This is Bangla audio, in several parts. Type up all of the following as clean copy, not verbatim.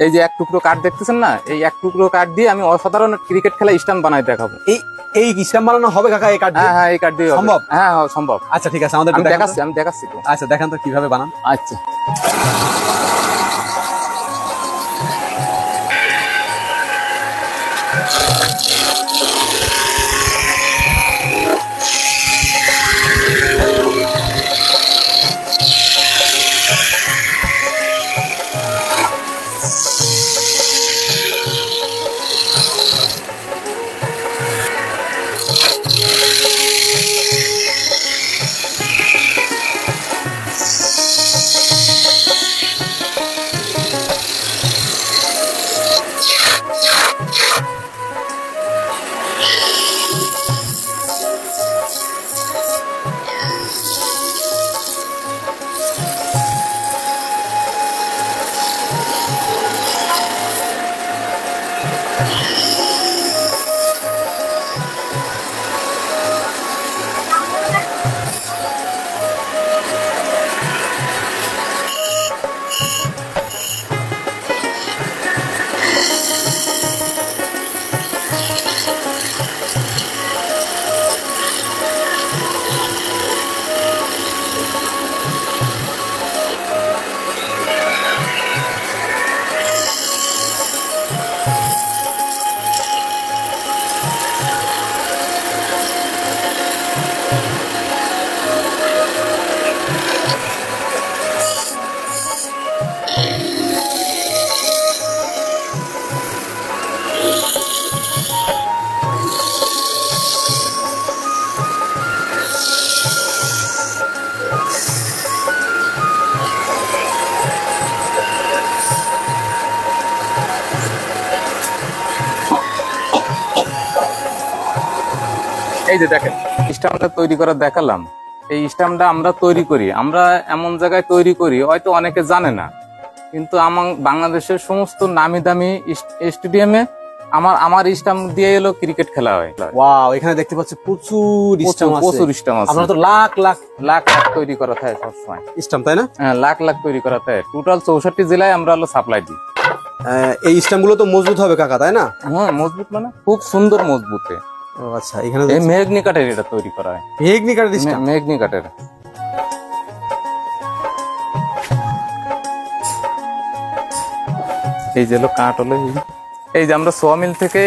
এই যে এক টুকরো কাঠ দেখতেছেন না, এই এক টুকরো কাঠ দিয়ে আমি অসাধারণ ক্রিকেট খেলা স্টাম্প বানাই দেখাবো। এই স্টাম্প বানানো হবে কাকা এই কাঠ দিয়ে? হ্যাঁ এই কাঠ দিয়ে সম্ভব? হ্যাঁ সম্ভব। আচ্ছা ঠিক আছে, আমাদের আমি দেখাচ্ছি তো। আচ্ছা দেখান তো কিভাবে বানান। আচ্ছা এই যে দেখেন স্টাম্পটা তৈরি করা দেখালাম। এই স্টাম্পটা আমরা তৈরি করি, আমরা এমন জায়গায় তৈরি করি হয়তো অনেকে জানে না, কিন্তু আমার বাংলাদেশের সমস্ত নামি দামি স্টেডিয়ামে আমার স্টাম্প দিয়ে এলো ক্রিকেট খেলা হয়। ওয়াও, এখানে দেখতে পাচ্ছি প্রচুর স্টাম্প আছে। আপনারা তো লাখ লাখ লাখ লাখ তৈরি করা থাকে সবসময় স্টাম্প, তাই না? হ্যাঁ লাখ লাখ তৈরি করা থাকে। টোটাল 64 জেলায় আমরা হলো সাপ্লাই দিই। এই স্টাম্প গুলো তো মজবুত হবে কাকা, তাই না? হ্যাঁ মজবুত, মানে খুব সুন্দর মজবুত। ও আচ্ছা, এখানে এই মেহগনি কাঠের এটা তৈরি করা হয়। মেহগনি কাঠের স্টাম্প? মেহগনি কাঠের। এই যে কাঠ হলো এই যে আমরা সোয়ামিল থেকে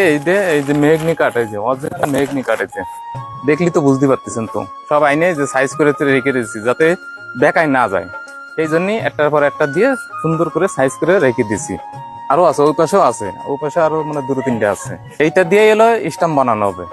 এই যে মেহগনি কাঠ, এই যে অরিজিনাল মেহগনি কাঠ, এই যে দেখলি তো বুঝতে পারতেছেন তো। সব আইনে যে সাইজ করে রেখে দিয়েছি যাতে বেকায় না যায়, এই জন্যই একটার পর একটা দিয়ে সুন্দর করে সাইজ করে রেখে দিছি। আরো আছে, ওই পাশেও আছে, ওই পাশে আরো মানে 2-3টা আছে। এইটা দিয়ে এলো স্টাম্প বানানো হবে।